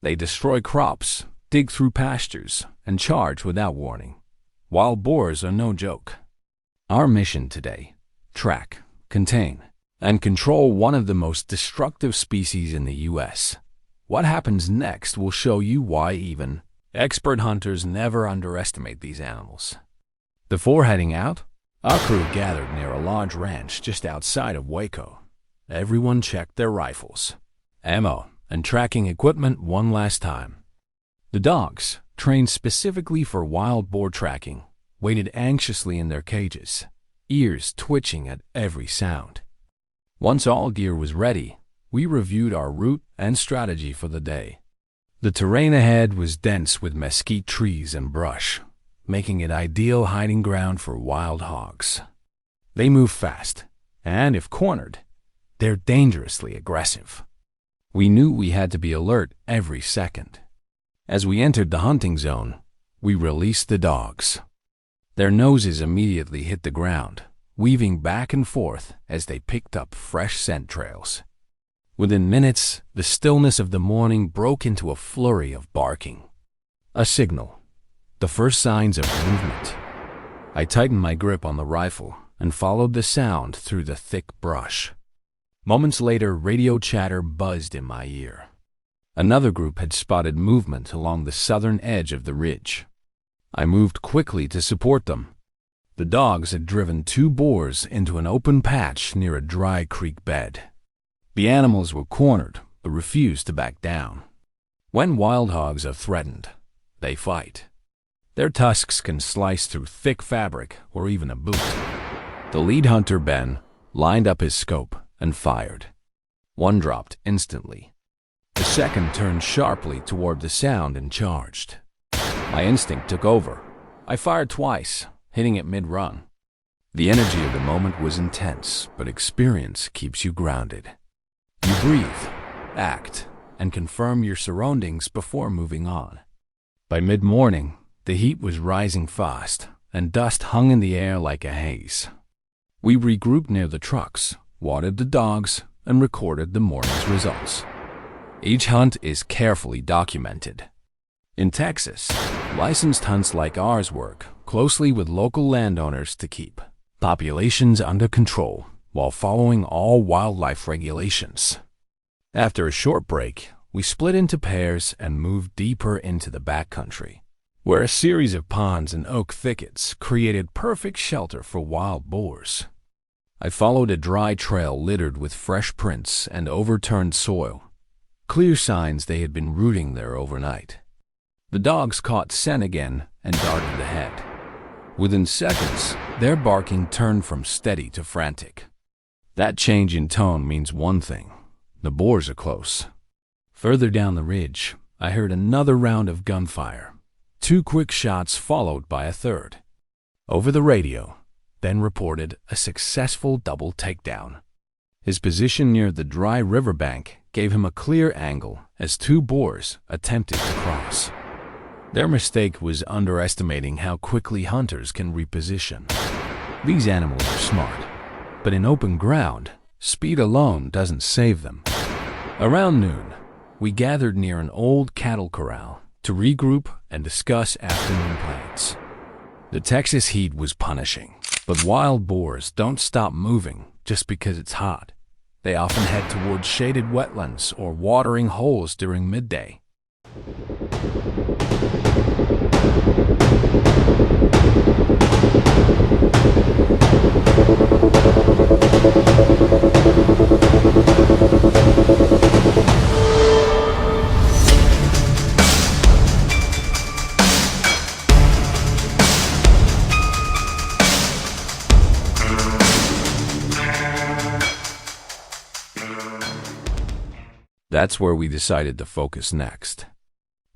They destroy crops, dig through pastures, and charge without warning. Wild boars are no joke. Our mission today: track, contain, and control one of the most destructive species in the U.S. What happens next will show you why even expert hunters never underestimate these animals. Before heading out, our crew gathered near a large ranch just outside of Waco. Everyone checked their rifles, ammo, and tracking equipment one last time. The dogs, trained specifically for wild boar tracking, waited anxiously in their cages, ears twitching at every sound. Once all gear was ready, we reviewed our route and strategy for the day. The terrain ahead was dense with mesquite trees and brush, making it ideal hiding ground for wild hogs. They move fast, and if cornered, they're dangerously aggressive. We knew we had to be alert every second. As we entered the hunting zone, we released the dogs. Their noses immediately hit the ground, weaving back and forth as they picked up fresh scent trails. Within minutes, the stillness of the morning broke into a flurry of barking. A signal. The first signs of movement. I tightened my grip on the rifle and followed the sound through the thick brush. Moments later, radio chatter buzzed in my ear. Another group had spotted movement along the southern edge of the ridge. I moved quickly to support them. The dogs had driven 2 boars into an open patch near a dry creek bed. The animals were cornered, but refused to back down. When wild hogs are threatened, they fight. Their tusks can slice through thick fabric or even a boot. The lead hunter, Ben, lined up his scope and fired. One dropped instantly. The second turned sharply toward the sound and charged. My instinct took over. I fired twice, hitting it mid-run. The energy of the moment was intense, but experience keeps you grounded. You breathe, act, and confirm your surroundings before moving on. By mid-morning, the heat was rising fast, and dust hung in the air like a haze. We regrouped near the trucks, watered the dogs, and recorded the morning's results. Each hunt is carefully documented. In Texas, licensed hunts like ours work closely with local landowners to keep populations under control while following all wildlife regulations. After a short break, we split into pairs and moved deeper into the backcountry, where a series of ponds and oak thickets created perfect shelter for wild boars. I followed a dry trail littered with fresh prints and overturned soil, clear signs they had been rooting there overnight. The dogs caught scent again and darted ahead. Within seconds, their barking turned from steady to frantic. That change in tone means one thing: the boars are close. Further down the ridge, I heard another round of gunfire. 2 quick shots followed by a third. Over the radio, Ben reported a successful double takedown. His position near the dry riverbank gave him a clear angle as 2 boars attempted to cross. Their mistake was underestimating how quickly hunters can reposition. These animals are smart, but in open ground, speed alone doesn't save them. Around noon, we gathered near an old cattle corral to regroup and discuss afternoon plans. The Texas heat was punishing, but wild boars don't stop moving just because it's hot. They often head towards shaded wetlands or watering holes during midday. That's where we decided to focus next.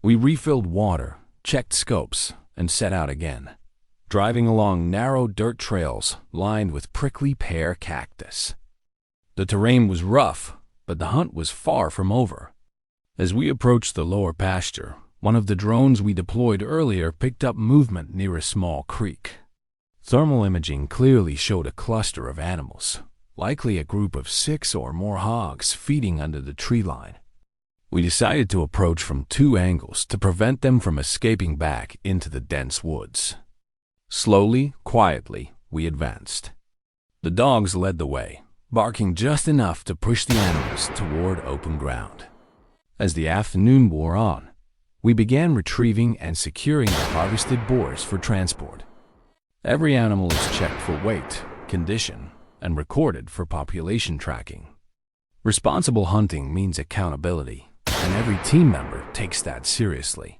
We refilled water, checked scopes, and set out again, driving along narrow dirt trails lined with prickly pear cactus. The terrain was rough, but the hunt was far from over. As we approached the lower pasture, one of the drones we deployed earlier picked up movement near a small creek. Thermal imaging clearly showed a cluster of animals, likely a group of 6 or more hogs feeding under the tree line. We decided to approach from two angles to prevent them from escaping back into the dense woods. Slowly, quietly, we advanced. The dogs led the way, barking just enough to push the animals toward open ground. As the afternoon wore on, we began retrieving and securing the harvested boars for transport. Every animal is checked for weight, condition, and recorded for population tracking. Responsible hunting means accountability, and every team member takes that seriously.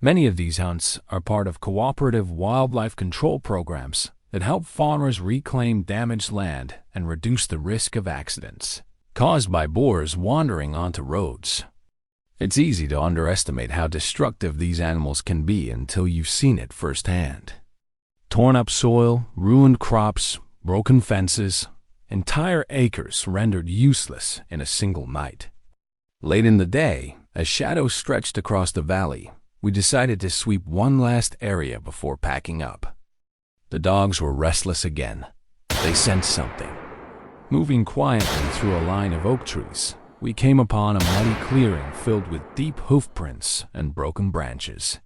Many of these hunts are part of cooperative wildlife control programs that help farmers reclaim damaged land and reduce the risk of accidents caused by boars wandering onto roads. It's easy to underestimate how destructive these animals can be until you've seen it firsthand. Torn up soil, ruined crops, broken fences, entire acres rendered useless in a single night. Late in the day, as shadows stretched across the valley, we decided to sweep one last area before packing up. The dogs were restless again. They sensed something. Moving quietly through a line of oak trees, we came upon a muddy clearing filled with deep hoof prints and broken branches.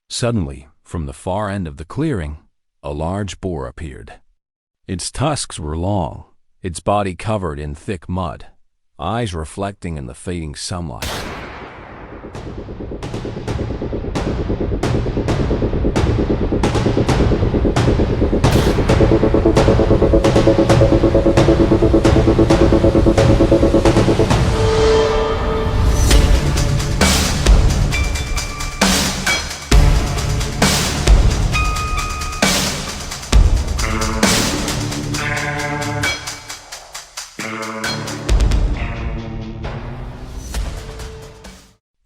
Suddenly, from the far end of the clearing, a large boar appeared. Its tusks were long, its body covered in thick mud, eyes reflecting in the fading sunlight.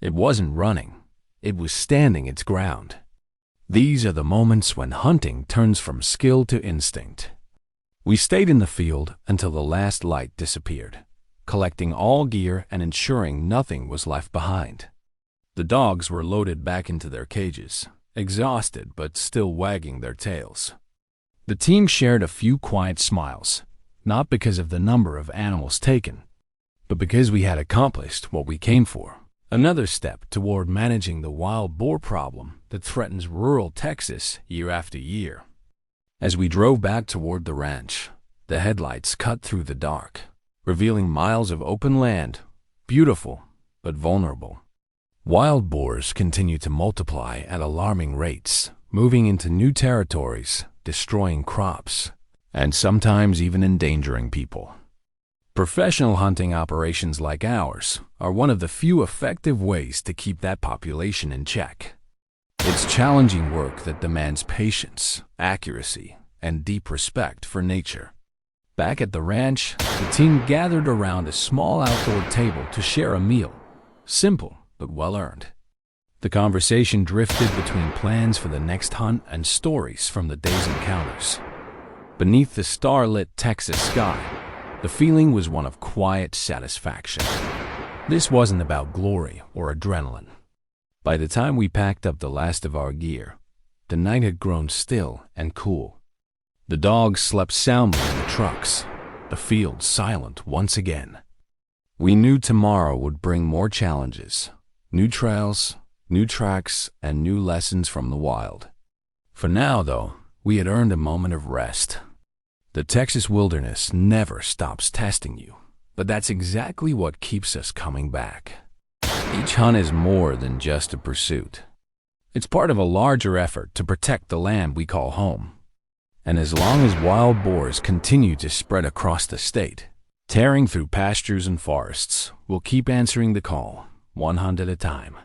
It wasn't running, it was standing its ground. These are the moments when hunting turns from skill to instinct. We stayed in the field until the last light disappeared, collecting all gear and ensuring nothing was left behind. The dogs were loaded back into their cages, exhausted but still wagging their tails. The team shared a few quiet smiles, not because of the number of animals taken, but because we had accomplished what we came for. Another step toward managing the wild boar problem that threatens rural Texas year after year. As we drove back toward the ranch, the headlights cut through the dark, revealing miles of open land, beautiful but vulnerable. Wild boars continue to multiply at alarming rates, moving into new territories, destroying crops, and sometimes even endangering people. Professional hunting operations like ours are one of the few effective ways to keep that population in check. It's challenging work that demands patience, accuracy, and deep respect for nature. Back at the ranch, the team gathered around a small outdoor table to share a meal, simple but well-earned. The conversation drifted between plans for the next hunt and stories from the day's encounters. Beneath the star-lit Texas sky, the feeling was one of quiet satisfaction. This wasn't about glory or adrenaline. By the time we packed up the last of our gear, the night had grown still and cool. The dogs slept soundly in the trucks, the field silent once again. We knew tomorrow would bring more challenges, new trails, new tracks, and new lessons from the wild. For now, though, we had earned a moment of rest. The Texas wilderness never stops testing you, but that's exactly what keeps us coming back. Each hunt is more than just a pursuit. It's part of a larger effort to protect the land we call home. And as long as wild boars continue to spread across the state, tearing through pastures and forests, we'll keep answering the call, one hunt at a time.